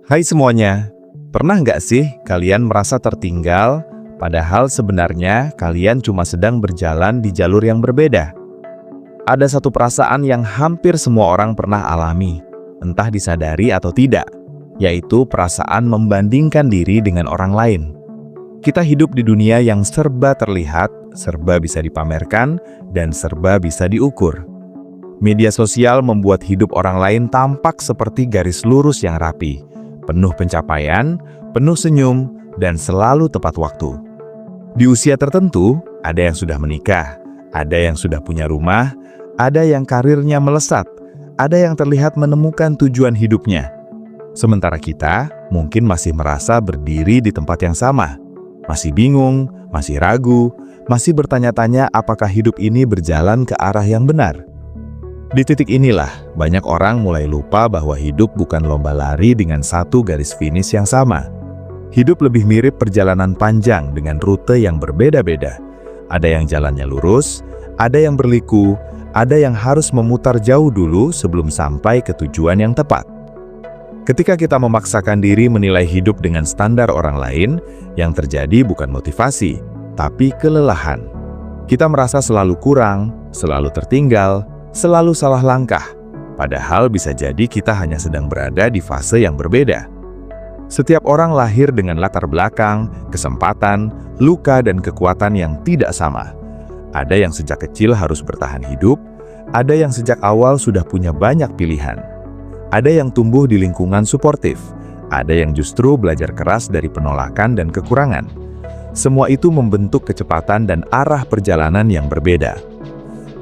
Hai semuanya, pernah nggak sih kalian merasa tertinggal, padahal sebenarnya kalian cuma sedang berjalan di jalur yang berbeda? Ada satu perasaan yang hampir semua orang pernah alami, entah disadari atau tidak, yaitu perasaan membandingkan diri dengan orang lain. Kita hidup di dunia yang serba terlihat, serba bisa dipamerkan, dan serba bisa diukur. Media sosial membuat hidup orang lain tampak seperti garis lurus yang rapi, penuh pencapaian, penuh senyum, dan selalu tepat waktu. Di usia tertentu, ada yang sudah menikah, ada yang sudah punya rumah, ada yang karirnya melesat, ada yang terlihat menemukan tujuan hidupnya. Sementara kita mungkin masih merasa berdiri di tempat yang sama, masih bingung, masih ragu, masih bertanya-tanya apakah hidup ini berjalan ke arah yang benar. Di titik inilah, banyak orang mulai lupa bahwa hidup bukan lomba lari dengan satu garis finish yang sama. Hidup lebih mirip perjalanan panjang dengan rute yang berbeda-beda. Ada yang jalannya lurus, ada yang berliku, ada yang harus memutar jauh dulu sebelum sampai ke tujuan yang tepat. Ketika kita memaksakan diri menilai hidup dengan standar orang lain, yang terjadi bukan motivasi, tapi kelelahan. Kita merasa selalu kurang, selalu tertinggal, selalu salah langkah, padahal bisa jadi kita hanya sedang berada di fase yang berbeda. Setiap orang lahir dengan latar belakang, kesempatan, luka, dan kekuatan yang tidak sama. Ada yang sejak kecil harus bertahan hidup, ada yang sejak awal sudah punya banyak pilihan. Ada yang tumbuh di lingkungan suportif, ada yang justru belajar keras dari penolakan dan kekurangan. Semua itu membentuk kecepatan dan arah perjalanan yang berbeda.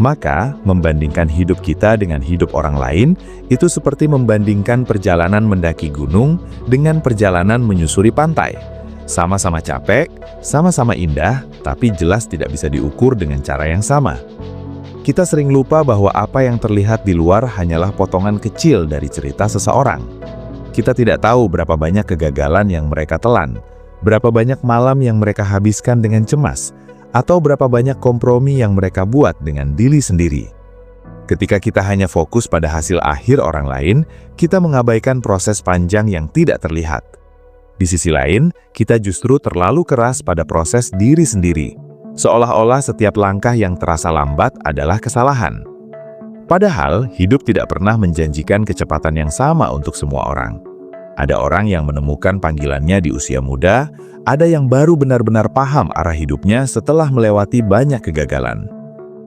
Maka, membandingkan hidup kita dengan hidup orang lain, itu seperti membandingkan perjalanan mendaki gunung dengan perjalanan menyusuri pantai. Sama-sama capek, sama-sama indah, tapi jelas tidak bisa diukur dengan cara yang sama. Kita sering lupa bahwa apa yang terlihat di luar hanyalah potongan kecil dari cerita seseorang. Kita tidak tahu berapa banyak kegagalan yang mereka telan, berapa banyak malam yang mereka habiskan dengan cemas, atau berapa banyak kompromi yang mereka buat dengan diri sendiri. Ketika kita hanya fokus pada hasil akhir orang lain, kita mengabaikan proses panjang yang tidak terlihat. Di sisi lain, kita justru terlalu keras pada proses diri sendiri, seolah-olah setiap langkah yang terasa lambat adalah kesalahan. Padahal, hidup tidak pernah menjanjikan kecepatan yang sama untuk semua orang. Ada orang yang menemukan panggilannya di usia muda, ada yang baru benar-benar paham arah hidupnya setelah melewati banyak kegagalan.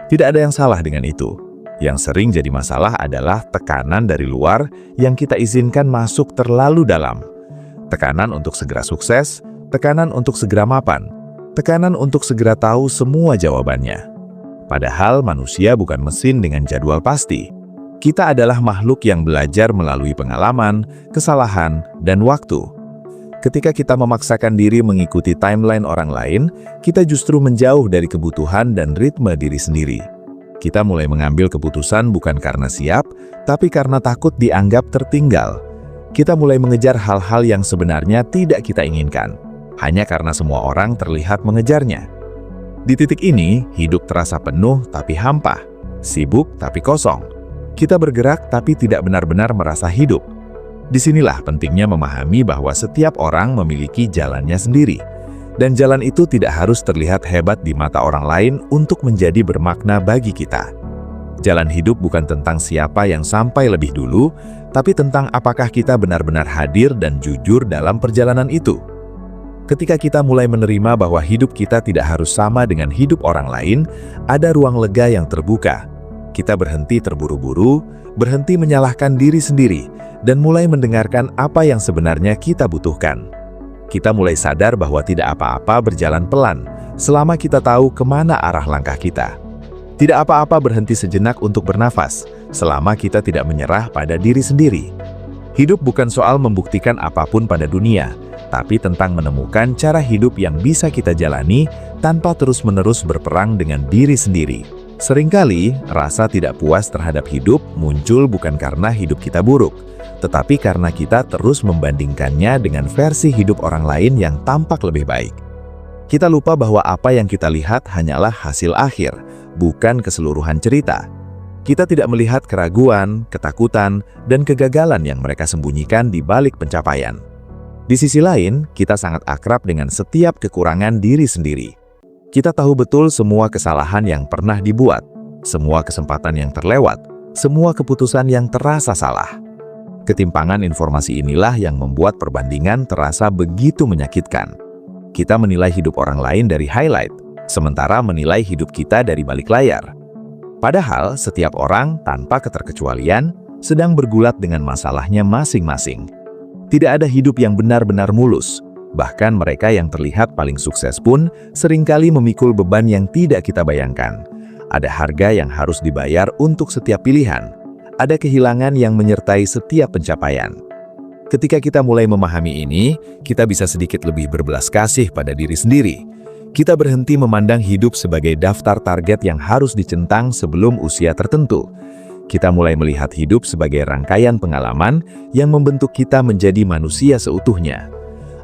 Tidak ada yang salah dengan itu. Yang sering jadi masalah adalah tekanan dari luar yang kita izinkan masuk terlalu dalam. Tekanan untuk segera sukses, tekanan untuk segera mapan, tekanan untuk segera tahu semua jawabannya. Padahal manusia bukan mesin dengan jadwal pasti. Kita adalah makhluk yang belajar melalui pengalaman, kesalahan, dan waktu. Ketika kita memaksakan diri mengikuti timeline orang lain, kita justru menjauh dari kebutuhan dan ritme diri sendiri. Kita mulai mengambil keputusan bukan karena siap, tapi karena takut dianggap tertinggal. Kita mulai mengejar hal-hal yang sebenarnya tidak kita inginkan, hanya karena semua orang terlihat mengejarnya. Di titik ini, hidup terasa penuh tapi hampa, sibuk tapi kosong. Kita bergerak tapi tidak benar-benar merasa hidup. Disinilah pentingnya memahami bahwa setiap orang memiliki jalannya sendiri. Dan jalan itu tidak harus terlihat hebat di mata orang lain untuk menjadi bermakna bagi kita. Jalan hidup bukan tentang siapa yang sampai lebih dulu, tapi tentang apakah kita benar-benar hadir dan jujur dalam perjalanan itu. Ketika kita mulai menerima bahwa hidup kita tidak harus sama dengan hidup orang lain, ada ruang lega yang terbuka. Kita berhenti terburu-buru, berhenti menyalahkan diri sendiri, dan mulai mendengarkan apa yang sebenarnya kita butuhkan. Kita mulai sadar bahwa tidak apa-apa berjalan pelan, selama kita tahu kemana arah langkah kita. Tidak apa-apa berhenti sejenak untuk bernafas, selama kita tidak menyerah pada diri sendiri. Hidup bukan soal membuktikan apapun pada dunia, tapi tentang menemukan cara hidup yang bisa kita jalani tanpa terus-menerus berperang dengan diri sendiri. Seringkali, rasa tidak puas terhadap hidup muncul bukan karena hidup kita buruk, tetapi karena kita terus membandingkannya dengan versi hidup orang lain yang tampak lebih baik. Kita lupa bahwa apa yang kita lihat hanyalah hasil akhir, bukan keseluruhan cerita. Kita tidak melihat keraguan, ketakutan, dan kegagalan yang mereka sembunyikan di balik pencapaian. Di sisi lain, kita sangat akrab dengan setiap kekurangan diri sendiri. Kita tahu betul semua kesalahan yang pernah dibuat, semua kesempatan yang terlewat, semua keputusan yang terasa salah. Ketimpangan informasi inilah yang membuat perbandingan terasa begitu menyakitkan. Kita menilai hidup orang lain dari highlight, sementara menilai hidup kita dari balik layar. Padahal, setiap orang tanpa keterkecualian sedang bergulat dengan masalahnya masing-masing. Tidak ada hidup yang benar-benar mulus. Bahkan mereka yang terlihat paling sukses pun seringkali memikul beban yang tidak kita bayangkan. Ada harga yang harus dibayar untuk setiap pilihan. Ada kehilangan yang menyertai setiap pencapaian. Ketika kita mulai memahami ini, kita bisa sedikit lebih berbelas kasih pada diri sendiri. Kita berhenti memandang hidup sebagai daftar target yang harus dicentang sebelum usia tertentu. Kita mulai melihat hidup sebagai rangkaian pengalaman yang membentuk kita menjadi manusia seutuhnya.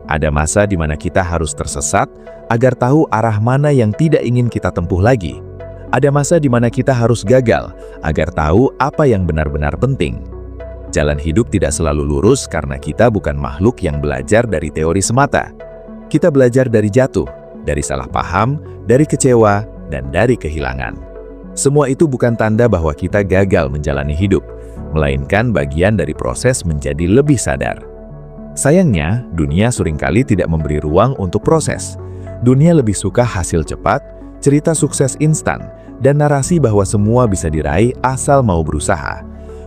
Ada masa di mana kita harus tersesat agar tahu arah mana yang tidak ingin kita tempuh lagi. Ada masa di mana kita harus gagal agar tahu apa yang benar-benar penting. Jalan hidup tidak selalu lurus karena kita bukan makhluk yang belajar dari teori semata. Kita belajar dari jatuh, dari salah paham, dari kecewa, dan dari kehilangan. Semua itu bukan tanda bahwa kita gagal menjalani hidup, melainkan bagian dari proses menjadi lebih sadar. Sayangnya, dunia seringkali tidak memberi ruang untuk proses. Dunia lebih suka hasil cepat, cerita sukses instan, dan narasi bahwa semua bisa diraih asal mau berusaha.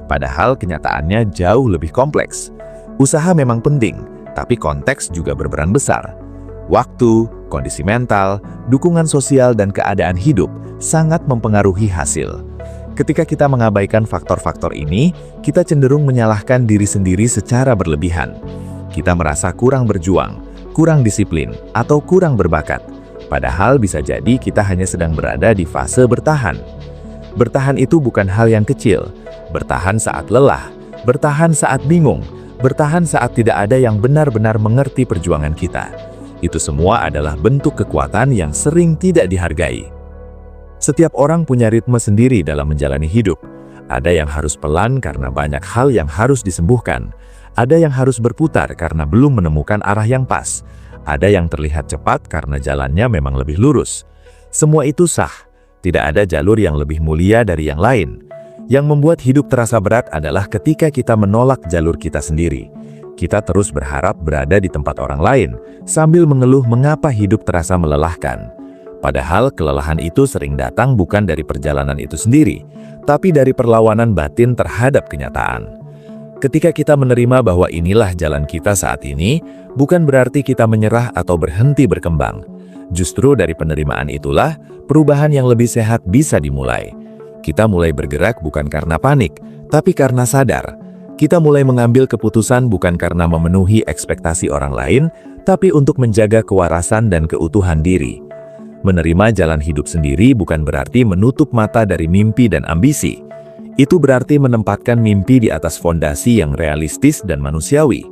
Padahal kenyataannya jauh lebih kompleks. Usaha memang penting, tapi konteks juga berperan besar. Waktu, kondisi mental, dukungan sosial, dan keadaan hidup sangat mempengaruhi hasil. Ketika kita mengabaikan faktor-faktor ini, kita cenderung menyalahkan diri sendiri secara berlebihan. Kita merasa kurang berjuang, kurang disiplin, atau kurang berbakat. Padahal bisa jadi kita hanya sedang berada di fase bertahan. Bertahan itu bukan hal yang kecil. Bertahan saat lelah, bertahan saat bingung, bertahan saat tidak ada yang benar-benar mengerti perjuangan kita. Itu semua adalah bentuk kekuatan yang sering tidak dihargai. Setiap orang punya ritme sendiri dalam menjalani hidup. Ada yang harus pelan karena banyak hal yang harus disembuhkan. Ada yang harus berputar karena belum menemukan arah yang pas. Ada yang terlihat cepat karena jalannya memang lebih lurus. Semua itu sah. Tidak ada jalur yang lebih mulia dari yang lain. Yang membuat hidup terasa berat adalah ketika kita menolak jalur kita sendiri. Kita terus berharap berada di tempat orang lain, sambil mengeluh mengapa hidup terasa melelahkan. Padahal kelelahan itu sering datang bukan dari perjalanan itu sendiri, tapi dari perlawanan batin terhadap kenyataan. Ketika kita menerima bahwa inilah jalan kita saat ini, bukan berarti kita menyerah atau berhenti berkembang. Justru dari penerimaan itulah, perubahan yang lebih sehat bisa dimulai. Kita mulai bergerak bukan karena panik, tapi karena sadar. Kita mulai mengambil keputusan bukan karena memenuhi ekspektasi orang lain, tapi untuk menjaga kewarasan dan keutuhan diri. Menerima jalan hidup sendiri bukan berarti menutup mata dari mimpi dan ambisi. Itu berarti menempatkan mimpi di atas fondasi yang realistis dan manusiawi.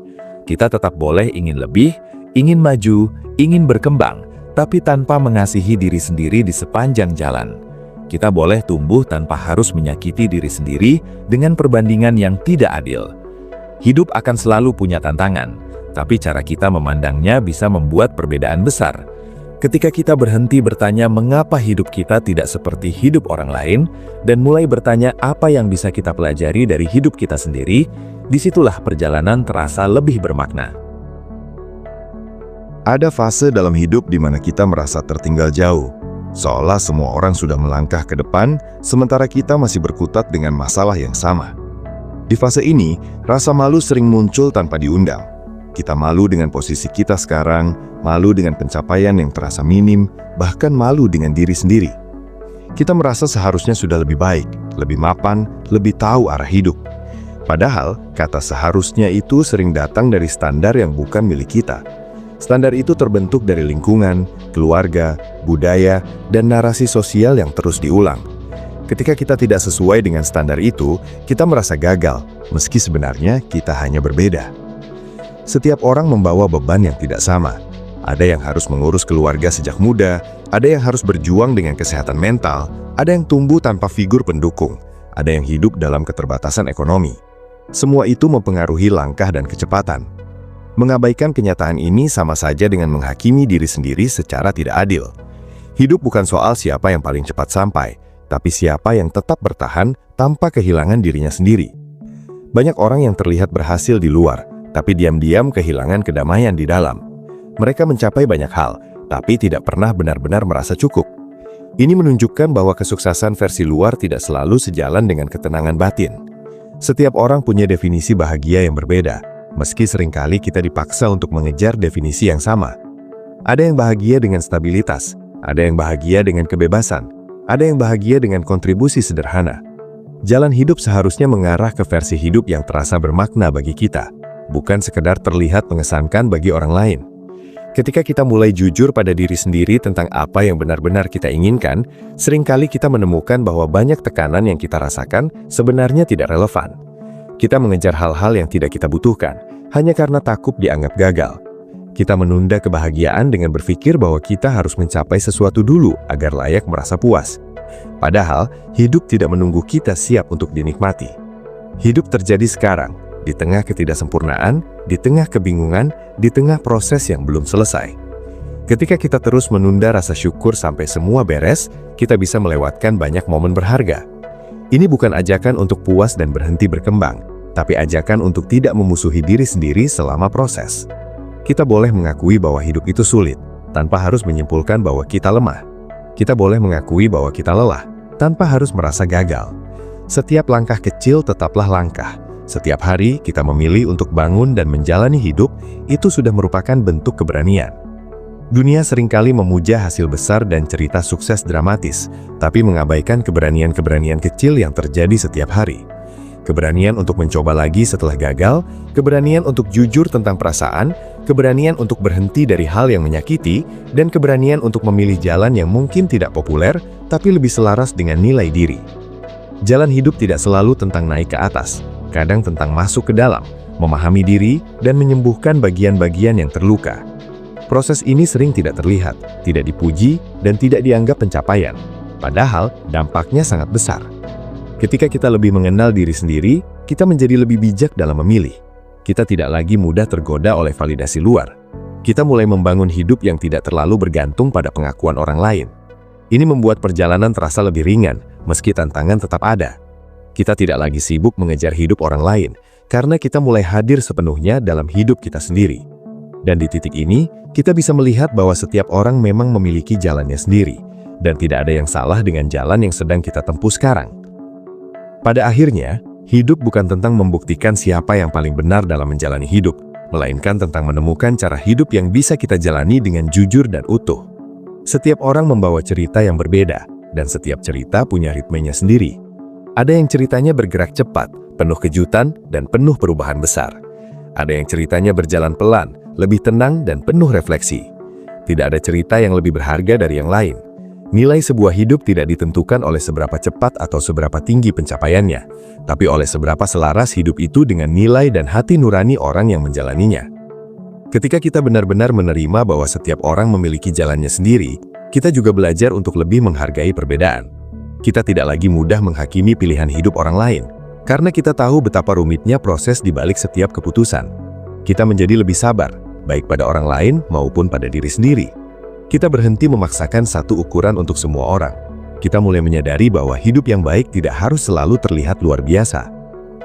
Kita tetap boleh ingin lebih, ingin maju, ingin berkembang, tapi tanpa mengasihi diri sendiri di sepanjang jalan. Kita boleh tumbuh tanpa harus menyakiti diri sendiri dengan perbandingan yang tidak adil. Hidup akan selalu punya tantangan, tapi cara kita memandangnya bisa membuat perbedaan besar. Ketika kita berhenti bertanya mengapa hidup kita tidak seperti hidup orang lain, dan mulai bertanya apa yang bisa kita pelajari dari hidup kita sendiri, disitulah perjalanan terasa lebih bermakna. Ada fase dalam hidup di mana kita merasa tertinggal jauh. Seolah semua orang sudah melangkah ke depan, sementara kita masih berkutat dengan masalah yang sama. Di fase ini, rasa malu sering muncul tanpa diundang. Kita malu dengan posisi kita sekarang, malu dengan pencapaian yang terasa minim, bahkan malu dengan diri sendiri. Kita merasa seharusnya sudah lebih baik, lebih mapan, lebih tahu arah hidup. Padahal, kata seharusnya itu sering datang dari standar yang bukan milik kita. Standar itu terbentuk dari lingkungan, keluarga, budaya, dan narasi sosial yang terus diulang. Ketika kita tidak sesuai dengan standar itu, kita merasa gagal, meski sebenarnya kita hanya berbeda. Setiap orang membawa beban yang tidak sama. Ada yang harus mengurus keluarga sejak muda, ada yang harus berjuang dengan kesehatan mental, ada yang tumbuh tanpa figur pendukung, ada yang hidup dalam keterbatasan ekonomi. Semua itu mempengaruhi langkah dan kecepatan. Mengabaikan kenyataan ini sama saja dengan menghakimi diri sendiri secara tidak adil. Hidup bukan soal siapa yang paling cepat sampai, tapi siapa yang tetap bertahan tanpa kehilangan dirinya sendiri. Banyak orang yang terlihat berhasil di luar, tapi diam-diam kehilangan kedamaian di dalam. Mereka mencapai banyak hal, tapi tidak pernah benar-benar merasa cukup. Ini menunjukkan bahwa kesuksesan versi luar tidak selalu sejalan dengan ketenangan batin. Setiap orang punya definisi bahagia yang berbeda, meski seringkali kita dipaksa untuk mengejar definisi yang sama. Ada yang bahagia dengan stabilitas, ada yang bahagia dengan kebebasan, ada yang bahagia dengan kontribusi sederhana. Jalan hidup seharusnya mengarah ke versi hidup yang terasa bermakna bagi kita, bukan sekedar terlihat mengesankan bagi orang lain. Ketika kita mulai jujur pada diri sendiri tentang apa yang benar-benar kita inginkan, seringkali kita menemukan bahwa banyak tekanan yang kita rasakan sebenarnya tidak relevan. Kita mengejar hal-hal yang tidak kita butuhkan, hanya karena takut dianggap gagal. Kita menunda kebahagiaan dengan berpikir bahwa kita harus mencapai sesuatu dulu agar layak merasa puas. Padahal, hidup tidak menunggu kita siap untuk dinikmati. Hidup terjadi sekarang, di tengah ketidaksempurnaan, di tengah kebingungan, di tengah proses yang belum selesai. Ketika kita terus menunda rasa syukur sampai semua beres, kita bisa melewatkan banyak momen berharga. Ini bukan ajakan untuk puas dan berhenti berkembang, tapi ajakan untuk tidak memusuhi diri sendiri selama proses. Kita boleh mengakui bahwa hidup itu sulit, tanpa harus menyimpulkan bahwa kita lemah. Kita boleh mengakui bahwa kita lelah, tanpa harus merasa gagal. Setiap langkah kecil tetaplah langkah. Setiap hari kita memilih untuk bangun dan menjalani hidup, itu sudah merupakan bentuk keberanian. Dunia seringkali memuja hasil besar dan cerita sukses dramatis, tapi mengabaikan keberanian-keberanian kecil yang terjadi setiap hari. Keberanian untuk mencoba lagi setelah gagal, keberanian untuk jujur tentang perasaan, keberanian untuk berhenti dari hal yang menyakiti, dan keberanian untuk memilih jalan yang mungkin tidak populer, tapi lebih selaras dengan nilai diri. Jalan hidup tidak selalu tentang naik ke atas, kadang tentang masuk ke dalam, memahami diri, dan menyembuhkan bagian-bagian yang terluka. Proses ini sering tidak terlihat, tidak dipuji, dan tidak dianggap pencapaian. Padahal, dampaknya sangat besar. Ketika kita lebih mengenal diri sendiri, kita menjadi lebih bijak dalam memilih. Kita tidak lagi mudah tergoda oleh validasi luar. Kita mulai membangun hidup yang tidak terlalu bergantung pada pengakuan orang lain. Ini membuat perjalanan terasa lebih ringan, meski tantangan tetap ada. Kita tidak lagi sibuk mengejar hidup orang lain, karena kita mulai hadir sepenuhnya dalam hidup kita sendiri. Dan di titik ini, kita bisa melihat bahwa setiap orang memang memiliki jalannya sendiri, dan tidak ada yang salah dengan jalan yang sedang kita tempuh sekarang. Pada akhirnya, hidup bukan tentang membuktikan siapa yang paling benar dalam menjalani hidup, melainkan tentang menemukan cara hidup yang bisa kita jalani dengan jujur dan utuh. Setiap orang membawa cerita yang berbeda, dan setiap cerita punya ritmenya sendiri. Ada yang ceritanya bergerak cepat, penuh kejutan, dan penuh perubahan besar. Ada yang ceritanya berjalan pelan, lebih tenang, dan penuh refleksi. Tidak ada cerita yang lebih berharga dari yang lain. Nilai sebuah hidup tidak ditentukan oleh seberapa cepat atau seberapa tinggi pencapaiannya, tapi oleh seberapa selaras hidup itu dengan nilai dan hati nurani orang yang menjalaninya. Ketika kita benar-benar menerima bahwa setiap orang memiliki jalannya sendiri, kita juga belajar untuk lebih menghargai perbedaan. Kita tidak lagi mudah menghakimi pilihan hidup orang lain, karena kita tahu betapa rumitnya proses di balik setiap keputusan. Kita menjadi lebih sabar, baik pada orang lain maupun pada diri sendiri. Kita berhenti memaksakan satu ukuran untuk semua orang. Kita mulai menyadari bahwa hidup yang baik tidak harus selalu terlihat luar biasa.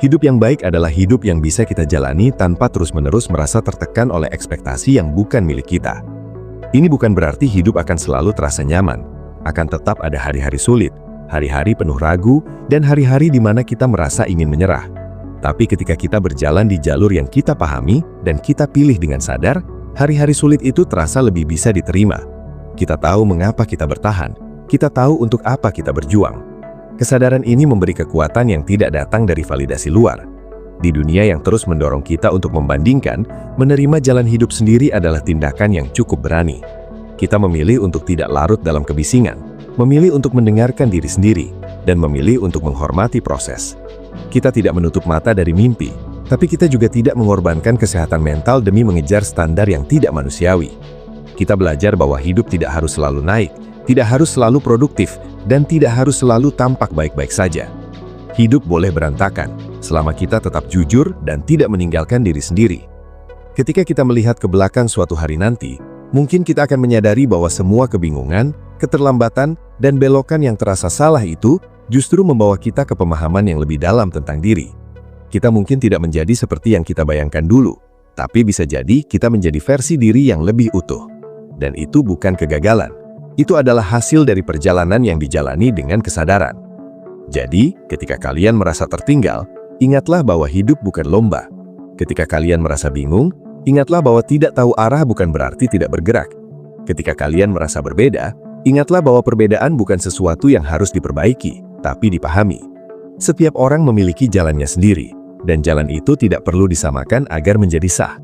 Hidup yang baik adalah hidup yang bisa kita jalani tanpa terus-menerus merasa tertekan oleh ekspektasi yang bukan milik kita. Ini bukan berarti hidup akan selalu terasa nyaman. Akan tetap ada hari-hari sulit, hari-hari penuh ragu, dan hari-hari di mana kita merasa ingin menyerah. Tapi ketika kita berjalan di jalur yang kita pahami dan kita pilih dengan sadar, hari-hari sulit itu terasa lebih bisa diterima. Kita tahu mengapa kita bertahan. Kita tahu untuk apa kita berjuang. Kesadaran ini memberi kekuatan yang tidak datang dari validasi luar. Di dunia yang terus mendorong kita untuk membandingkan, menerima jalan hidup sendiri adalah tindakan yang cukup berani. Kita memilih untuk tidak larut dalam kebisingan, memilih untuk mendengarkan diri sendiri, dan memilih untuk menghormati proses. Kita tidak menutup mata dari mimpi, tapi kita juga tidak mengorbankan kesehatan mental demi mengejar standar yang tidak manusiawi. Kita belajar bahwa hidup tidak harus selalu naik, tidak harus selalu produktif, dan tidak harus selalu tampak baik-baik saja. Hidup boleh berantakan, selama kita tetap jujur dan tidak meninggalkan diri sendiri. Ketika kita melihat ke belakang suatu hari nanti, mungkin kita akan menyadari bahwa semua kebingungan, keterlambatan, dan belokan yang terasa salah itu justru membawa kita ke pemahaman yang lebih dalam tentang diri. Kita mungkin tidak menjadi seperti yang kita bayangkan dulu, tapi bisa jadi kita menjadi versi diri yang lebih utuh. Dan itu bukan kegagalan. Itu adalah hasil dari perjalanan yang dijalani dengan kesadaran. Jadi, ketika kalian merasa tertinggal, ingatlah bahwa hidup bukan lomba. Ketika kalian merasa bingung, ingatlah bahwa tidak tahu arah bukan berarti tidak bergerak. Ketika kalian merasa berbeda, ingatlah bahwa perbedaan bukan sesuatu yang harus diperbaiki, tapi dipahami. Setiap orang memiliki jalannya sendiri, dan jalan itu tidak perlu disamakan agar menjadi sah.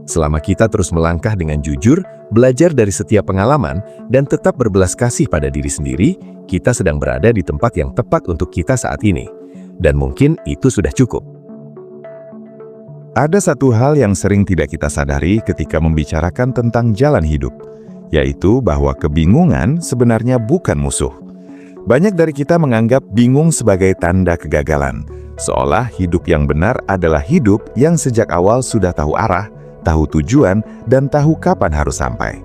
Selama kita terus melangkah dengan jujur, belajar dari setiap pengalaman, dan tetap berbelas kasih pada diri sendiri, kita sedang berada di tempat yang tepat untuk kita saat ini. Dan mungkin itu sudah cukup. Ada satu hal yang sering tidak kita sadari ketika membicarakan tentang jalan hidup, yaitu bahwa kebingungan sebenarnya bukan musuh. Banyak dari kita menganggap bingung sebagai tanda kegagalan, seolah hidup yang benar adalah hidup yang sejak awal sudah tahu arah, tahu tujuan, dan tahu kapan harus sampai.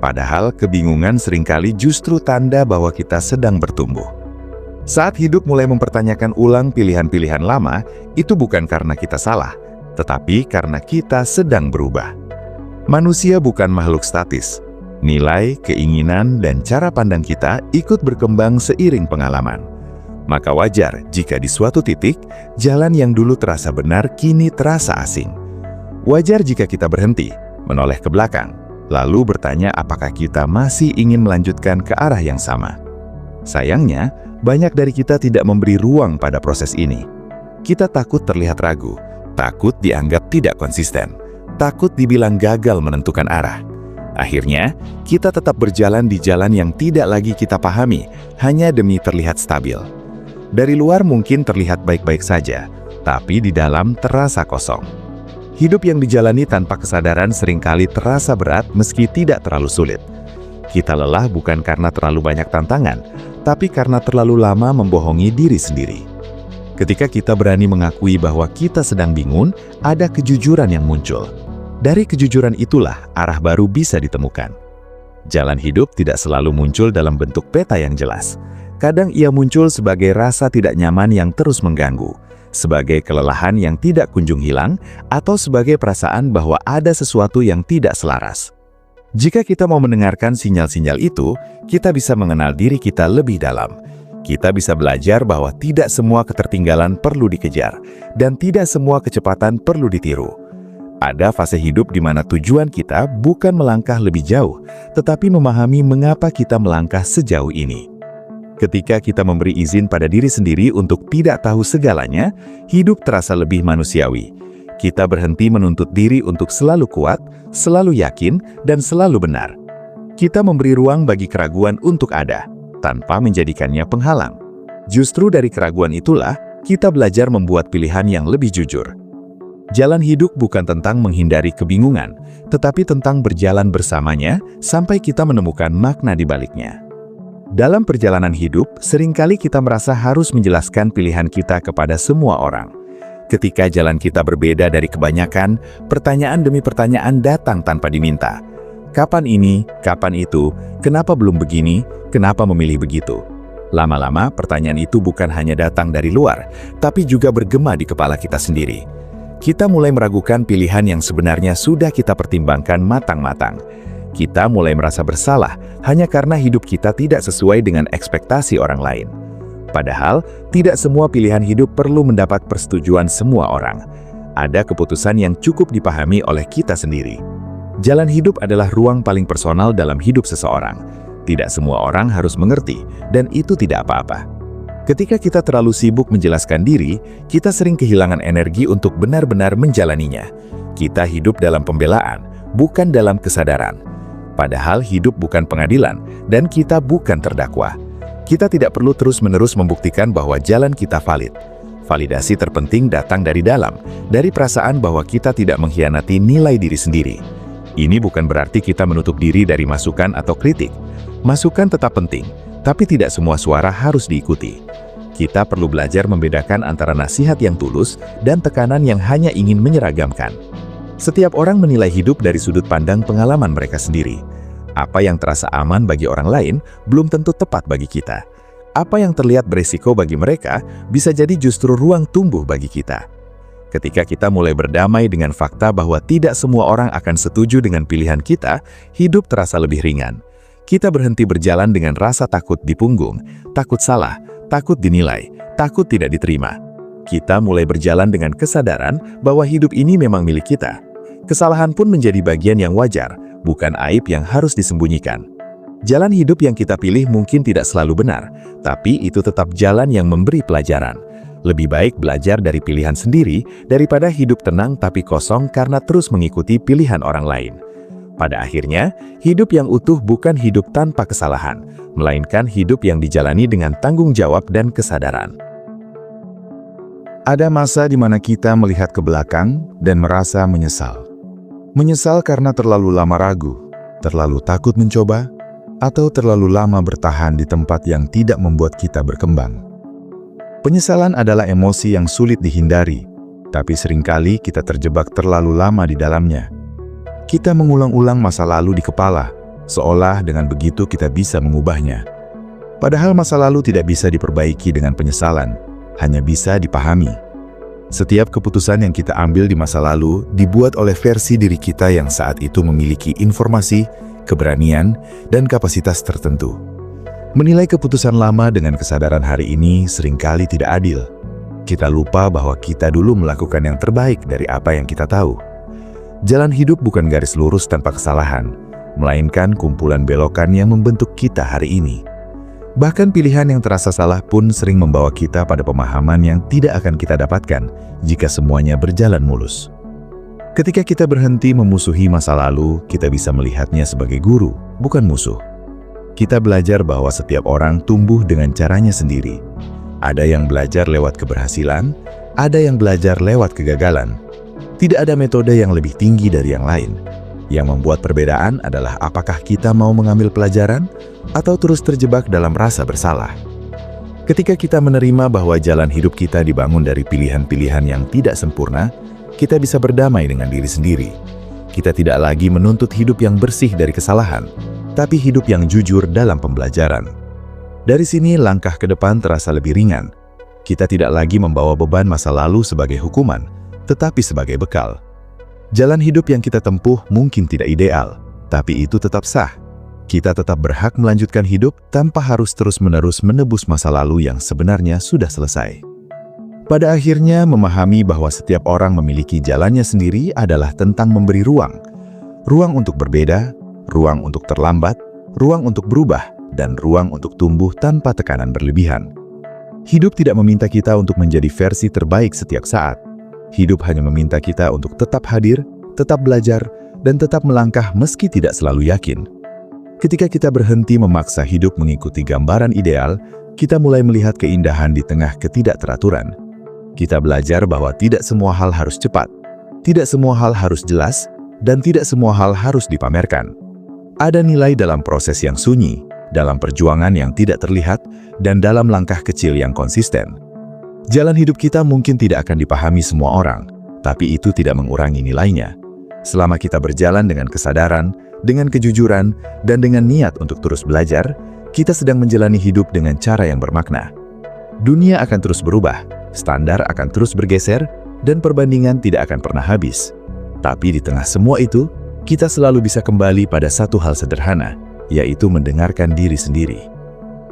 Padahal kebingungan seringkali justru tanda bahwa kita sedang bertumbuh. Saat hidup mulai mempertanyakan ulang pilihan-pilihan lama, itu bukan karena kita salah, tetapi karena kita sedang berubah. Manusia bukan makhluk statis. Nilai, keinginan, dan cara pandang kita ikut berkembang seiring pengalaman. Maka wajar jika di suatu titik, jalan yang dulu terasa benar kini terasa asing. Wajar jika kita berhenti, menoleh ke belakang, lalu bertanya apakah kita masih ingin melanjutkan ke arah yang sama. Sayangnya, banyak dari kita tidak memberi ruang pada proses ini. Kita takut terlihat ragu, takut dianggap tidak konsisten, takut dibilang gagal menentukan arah. Akhirnya, kita tetap berjalan di jalan yang tidak lagi kita pahami, hanya demi terlihat stabil. Dari luar mungkin terlihat baik-baik saja, tapi di dalam terasa kosong. Hidup yang dijalani tanpa kesadaran seringkali terasa berat meski tidak terlalu sulit. Kita lelah bukan karena terlalu banyak tantangan, tapi karena terlalu lama membohongi diri sendiri. Ketika kita berani mengakui bahwa kita sedang bingung, ada kejujuran yang muncul. Dari kejujuran itulah arah baru bisa ditemukan. Jalan hidup tidak selalu muncul dalam bentuk peta yang jelas. Kadang ia muncul sebagai rasa tidak nyaman yang terus mengganggu, sebagai kelelahan yang tidak kunjung hilang, atau sebagai perasaan bahwa ada sesuatu yang tidak selaras. Jika kita mau mendengarkan sinyal-sinyal itu, kita bisa mengenal diri kita lebih dalam. Kita bisa belajar bahwa tidak semua ketertinggalan perlu dikejar, dan tidak semua kecepatan perlu ditiru. Ada fase hidup di mana tujuan kita bukan melangkah lebih jauh, tetapi memahami mengapa kita melangkah sejauh ini. Ketika kita memberi izin pada diri sendiri untuk tidak tahu segalanya, hidup terasa lebih manusiawi. Kita berhenti menuntut diri untuk selalu kuat, selalu yakin, dan selalu benar. Kita memberi ruang bagi keraguan untuk ada, tanpa menjadikannya penghalang. Justru dari keraguan itulah, kita belajar membuat pilihan yang lebih jujur. Jalan hidup bukan tentang menghindari kebingungan, tetapi tentang berjalan bersamanya sampai kita menemukan makna di baliknya. Dalam perjalanan hidup, seringkali kita merasa harus menjelaskan pilihan kita kepada semua orang. Ketika jalan kita berbeda dari kebanyakan, pertanyaan demi pertanyaan datang tanpa diminta. Kapan ini? Kapan itu? Kenapa belum begini? Kenapa memilih begitu? Lama-lama, pertanyaan itu bukan hanya datang dari luar, tapi juga bergema di kepala kita sendiri. Kita mulai meragukan pilihan yang sebenarnya sudah kita pertimbangkan matang-matang. Kita mulai merasa bersalah hanya karena hidup kita tidak sesuai dengan ekspektasi orang lain. Padahal, tidak semua pilihan hidup perlu mendapat persetujuan semua orang. Ada keputusan yang cukup dipahami oleh kita sendiri. Jalan hidup adalah ruang paling personal dalam hidup seseorang. Tidak semua orang harus mengerti, dan itu tidak apa-apa. Ketika kita terlalu sibuk menjelaskan diri, kita sering kehilangan energi untuk benar-benar menjalaninya. Kita hidup dalam pembelaan, bukan dalam kesadaran. Padahal hidup bukan pengadilan, dan kita bukan terdakwa. Kita tidak perlu terus-menerus membuktikan bahwa jalan kita valid. Validasi terpenting datang dari dalam, dari perasaan bahwa kita tidak mengkhianati nilai diri sendiri. Ini bukan berarti kita menutup diri dari masukan atau kritik. Masukan tetap penting, tapi tidak semua suara harus diikuti. Kita perlu belajar membedakan antara nasihat yang tulus dan tekanan yang hanya ingin menyeragamkan. Setiap orang menilai hidup dari sudut pandang pengalaman mereka sendiri. Apa yang terasa aman bagi orang lain belum tentu tepat bagi kita. Apa yang terlihat beresiko bagi mereka bisa jadi justru ruang tumbuh bagi kita. Ketika kita mulai berdamai dengan fakta bahwa tidak semua orang akan setuju dengan pilihan kita, hidup terasa lebih ringan. Kita berhenti berjalan dengan rasa takut di punggung, takut salah, takut dinilai, takut tidak diterima. Kita mulai berjalan dengan kesadaran bahwa hidup ini memang milik kita. Kesalahan pun menjadi bagian yang wajar, bukan aib yang harus disembunyikan. Jalan hidup yang kita pilih mungkin tidak selalu benar, tapi itu tetap jalan yang memberi pelajaran. Lebih baik belajar dari pilihan sendiri daripada hidup tenang tapi kosong karena terus mengikuti pilihan orang lain. Pada akhirnya, hidup yang utuh bukan hidup tanpa kesalahan, melainkan hidup yang dijalani dengan tanggung jawab dan kesadaran. Ada masa di mana kita melihat ke belakang dan merasa menyesal. Menyesal karena terlalu lama ragu, terlalu takut mencoba, atau terlalu lama bertahan di tempat yang tidak membuat kita berkembang. Penyesalan adalah emosi yang sulit dihindari, tapi seringkali kita terjebak terlalu lama di dalamnya. Kita mengulang-ulang masa lalu di kepala, seolah dengan begitu kita bisa mengubahnya. Padahal masa lalu tidak bisa diperbaiki dengan penyesalan, hanya bisa dipahami. Setiap keputusan yang kita ambil di masa lalu dibuat oleh versi diri kita yang saat itu memiliki informasi, keberanian, dan kapasitas tertentu. Menilai keputusan lama dengan kesadaran hari ini seringkali tidak adil. Kita lupa bahwa kita dulu melakukan yang terbaik dari apa yang kita tahu. Jalan hidup bukan garis lurus tanpa kesalahan, melainkan kumpulan belokan yang membentuk kita hari ini. Bahkan pilihan yang terasa salah pun sering membawa kita pada pemahaman yang tidak akan kita dapatkan jika semuanya berjalan mulus. Ketika kita berhenti memusuhi masa lalu, kita bisa melihatnya sebagai guru, bukan musuh. Kita belajar bahwa setiap orang tumbuh dengan caranya sendiri. Ada yang belajar lewat keberhasilan, ada yang belajar lewat kegagalan. Tidak ada metode yang lebih tinggi dari yang lain. Yang membuat perbedaan adalah apakah kita mau mengambil pelajaran atau terus terjebak dalam rasa bersalah. Ketika kita menerima bahwa jalan hidup kita dibangun dari pilihan-pilihan yang tidak sempurna, kita bisa berdamai dengan diri sendiri. Kita tidak lagi menuntut hidup yang bersih dari kesalahan, tapi hidup yang jujur dalam pembelajaran. Dari sini langkah ke depan terasa lebih ringan. Kita tidak lagi membawa beban masa lalu sebagai hukuman, tetapi sebagai bekal. Jalan hidup yang kita tempuh mungkin tidak ideal, tapi itu tetap sah. Kita tetap berhak melanjutkan hidup tanpa harus terus-menerus menebus masa lalu yang sebenarnya sudah selesai. Pada akhirnya, memahami bahwa setiap orang memiliki jalannya sendiri adalah tentang memberi ruang. Ruang untuk berbeda, ruang untuk terlambat, ruang untuk berubah, dan ruang untuk tumbuh tanpa tekanan berlebihan. Hidup tidak meminta kita untuk menjadi versi terbaik setiap saat. Hidup hanya meminta kita untuk tetap hadir, tetap belajar, dan tetap melangkah meski tidak selalu yakin. Ketika kita berhenti memaksa hidup mengikuti gambaran ideal, kita mulai melihat keindahan di tengah ketidakteraturan. Kita belajar bahwa tidak semua hal harus cepat, tidak semua hal harus jelas, dan tidak semua hal harus dipamerkan. Ada nilai dalam proses yang sunyi, dalam perjuangan yang tidak terlihat, dan dalam langkah kecil yang konsisten. Jalan hidup kita mungkin tidak akan dipahami semua orang, tapi itu tidak mengurangi nilainya. Selama kita berjalan dengan kesadaran, dengan kejujuran, dan dengan niat untuk terus belajar, kita sedang menjalani hidup dengan cara yang bermakna. Dunia akan terus berubah, standar akan terus bergeser, dan perbandingan tidak akan pernah habis. Tapi di tengah semua itu, kita selalu bisa kembali pada satu hal sederhana, yaitu mendengarkan diri sendiri.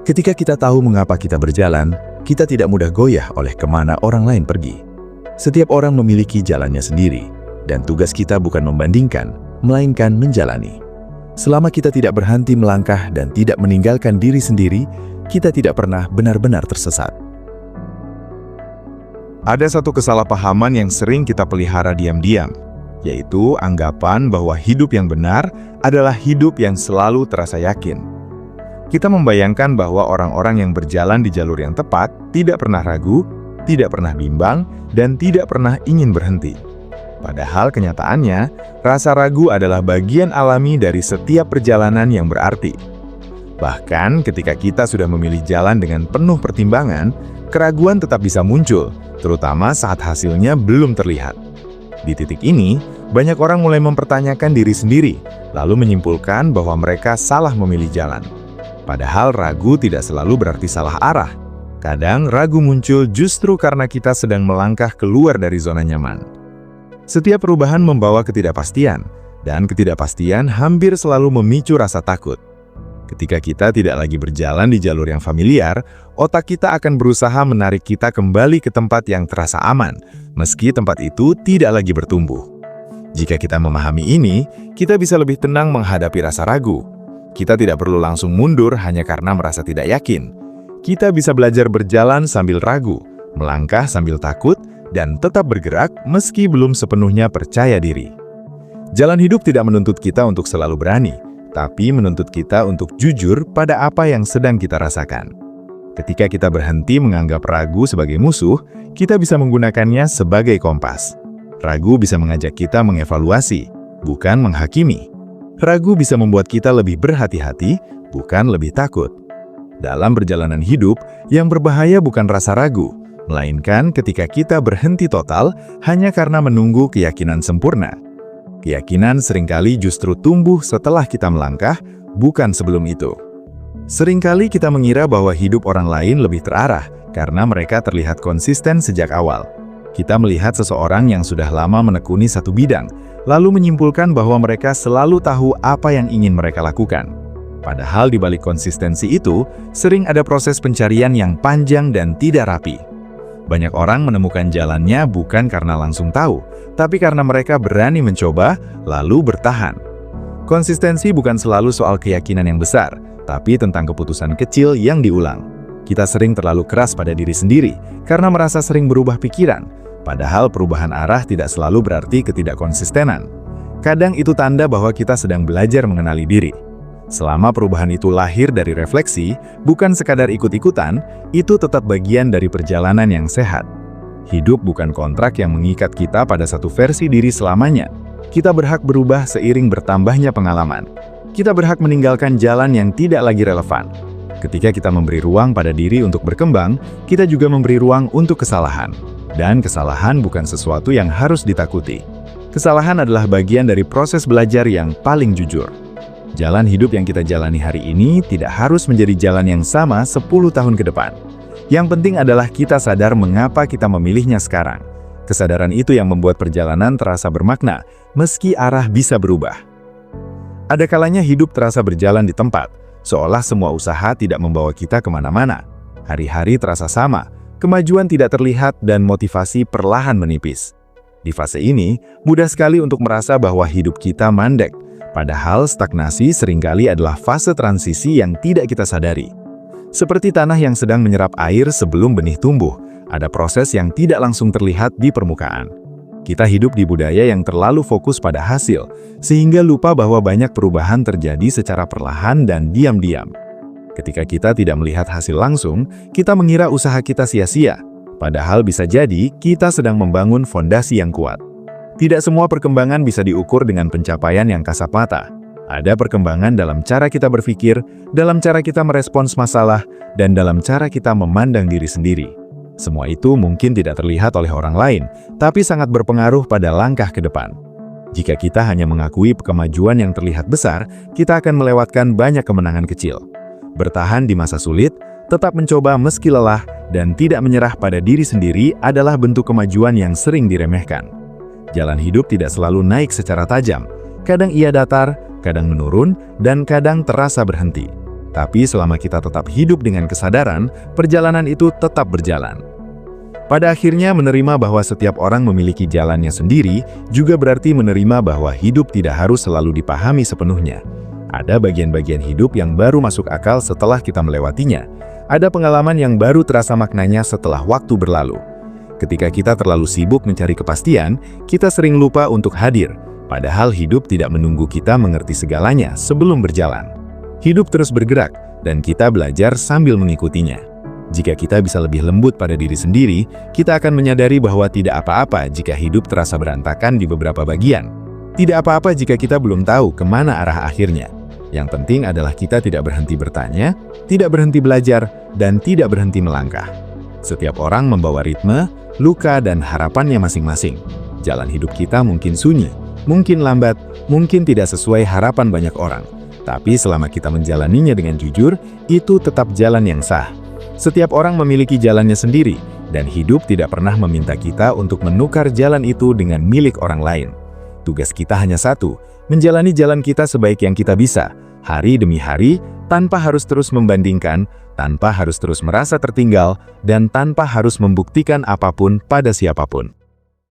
Ketika kita tahu mengapa kita berjalan, kita tidak mudah goyah oleh kemana orang lain pergi. Setiap orang memiliki jalannya sendiri, dan tugas kita bukan membandingkan, melainkan menjalani. Selama kita tidak berhenti melangkah dan tidak meninggalkan diri sendiri, kita tidak pernah benar-benar tersesat. Ada satu kesalahpahaman yang sering kita pelihara diam-diam, yaitu anggapan bahwa hidup yang benar adalah hidup yang selalu terasa yakin. Kita membayangkan bahwa orang-orang yang berjalan di jalur yang tepat tidak pernah ragu, tidak pernah bimbang, dan tidak pernah ingin berhenti. Padahal kenyataannya, rasa ragu adalah bagian alami dari setiap perjalanan yang berarti. Bahkan ketika kita sudah memilih jalan dengan penuh pertimbangan, keraguan tetap bisa muncul, terutama saat hasilnya belum terlihat. Di titik ini, banyak orang mulai mempertanyakan diri sendiri, lalu menyimpulkan bahwa mereka salah memilih jalan. Padahal ragu tidak selalu berarti salah arah. Kadang ragu muncul justru karena kita sedang melangkah keluar dari zona nyaman. Setiap perubahan membawa ketidakpastian, dan ketidakpastian hampir selalu memicu rasa takut. Ketika kita tidak lagi berjalan di jalur yang familiar, otak kita akan berusaha menarik kita kembali ke tempat yang terasa aman, meski tempat itu tidak lagi bertumbuh. Jika kita memahami ini, kita bisa lebih tenang menghadapi rasa ragu. Kita tidak perlu langsung mundur hanya karena merasa tidak yakin. Kita bisa belajar berjalan sambil ragu, melangkah sambil takut, dan tetap bergerak meski belum sepenuhnya percaya diri. Jalan hidup tidak menuntut kita untuk selalu berani, tapi menuntut kita untuk jujur pada apa yang sedang kita rasakan. Ketika kita berhenti menganggap ragu sebagai musuh, kita bisa menggunakannya sebagai kompas. Ragu bisa mengajak kita mengevaluasi, bukan menghakimi. Ragu bisa membuat kita lebih berhati-hati, bukan lebih takut. Dalam perjalanan hidup, yang berbahaya bukan rasa ragu, melainkan ketika kita berhenti total hanya karena menunggu keyakinan sempurna. Keyakinan seringkali justru tumbuh setelah kita melangkah, bukan sebelum itu. Seringkali kita mengira bahwa hidup orang lain lebih terarah karena mereka terlihat konsisten sejak awal. Kita melihat seseorang yang sudah lama menekuni satu bidang, lalu menyimpulkan bahwa mereka selalu tahu apa yang ingin mereka lakukan. Padahal di balik konsistensi itu, sering ada proses pencarian yang panjang dan tidak rapi. Banyak orang menemukan jalannya bukan karena langsung tahu, tapi karena mereka berani mencoba, lalu bertahan. Konsistensi bukan selalu soal keyakinan yang besar, tapi tentang keputusan kecil yang diulang. Kita sering terlalu keras pada diri sendiri, karena merasa sering berubah pikiran, padahal perubahan arah tidak selalu berarti ketidakkonsistenan. Kadang itu tanda bahwa kita sedang belajar mengenali diri. Selama perubahan itu lahir dari refleksi, bukan sekadar ikut-ikutan, itu tetap bagian dari perjalanan yang sehat. Hidup bukan kontrak yang mengikat kita pada satu versi diri selamanya. Kita berhak berubah seiring bertambahnya pengalaman. Kita berhak meninggalkan jalan yang tidak lagi relevan. Ketika kita memberi ruang pada diri untuk berkembang, kita juga memberi ruang untuk kesalahan. Dan kesalahan bukan sesuatu yang harus ditakuti. Kesalahan adalah bagian dari proses belajar yang paling jujur. Jalan hidup yang kita jalani hari ini tidak harus menjadi jalan yang sama 10 tahun ke depan. Yang penting adalah kita sadar mengapa kita memilihnya sekarang. Kesadaran itu yang membuat perjalanan terasa bermakna, meski arah bisa berubah. Ada kalanya hidup terasa berjalan di tempat, seolah semua usaha tidak membawa kita kemana-mana. Hari-hari terasa sama, kemajuan tidak terlihat dan motivasi perlahan menipis. Di fase ini, mudah sekali untuk merasa bahwa hidup kita mandek. Padahal stagnasi seringkali adalah fase transisi yang tidak kita sadari. Seperti tanah yang sedang menyerap air sebelum benih tumbuh, ada proses yang tidak langsung terlihat di permukaan. Kita hidup di budaya yang terlalu fokus pada hasil, sehingga lupa bahwa banyak perubahan terjadi secara perlahan dan diam-diam. Ketika kita tidak melihat hasil langsung, kita mengira usaha kita sia-sia. Padahal bisa jadi kita sedang membangun fondasi yang kuat. Tidak semua perkembangan bisa diukur dengan pencapaian yang kasat mata. Ada perkembangan dalam cara kita berpikir, dalam cara kita merespons masalah, dan dalam cara kita memandang diri sendiri. Semua itu mungkin tidak terlihat oleh orang lain, tapi sangat berpengaruh pada langkah ke depan. Jika kita hanya mengakui kemajuan yang terlihat besar, kita akan melewatkan banyak kemenangan kecil. Bertahan di masa sulit, tetap mencoba meski lelah, dan tidak menyerah pada diri sendiri adalah bentuk kemajuan yang sering diremehkan. Jalan hidup tidak selalu naik secara tajam. Kadang ia datar, kadang menurun, dan kadang terasa berhenti. Tapi selama kita tetap hidup dengan kesadaran, perjalanan itu tetap berjalan. Pada akhirnya menerima bahwa setiap orang memiliki jalannya sendiri, juga berarti menerima bahwa hidup tidak harus selalu dipahami sepenuhnya. Ada bagian-bagian hidup yang baru masuk akal setelah kita melewatinya. Ada pengalaman yang baru terasa maknanya setelah waktu berlalu. Ketika kita terlalu sibuk mencari kepastian, kita sering lupa untuk hadir. Padahal hidup tidak menunggu kita mengerti segalanya sebelum berjalan. Hidup terus bergerak, dan kita belajar sambil mengikutinya. Jika kita bisa lebih lembut pada diri sendiri, kita akan menyadari bahwa tidak apa-apa jika hidup terasa berantakan di beberapa bagian. Tidak apa-apa jika kita belum tahu kemana arah akhirnya. Yang penting adalah kita tidak berhenti bertanya, tidak berhenti belajar, dan tidak berhenti melangkah. Setiap orang membawa ritme, luka, dan harapannya masing-masing. Jalan hidup kita mungkin sunyi, mungkin lambat, mungkin tidak sesuai harapan banyak orang. Tapi selama kita menjalaninya dengan jujur, itu tetap jalan yang sah. Setiap orang memiliki jalannya sendiri, dan hidup tidak pernah meminta kita untuk menukar jalan itu dengan milik orang lain. Tugas kita hanya satu, menjalani jalan kita sebaik yang kita bisa, hari demi hari, tanpa harus terus membandingkan, tanpa harus terus merasa tertinggal, dan tanpa harus membuktikan apapun pada siapapun.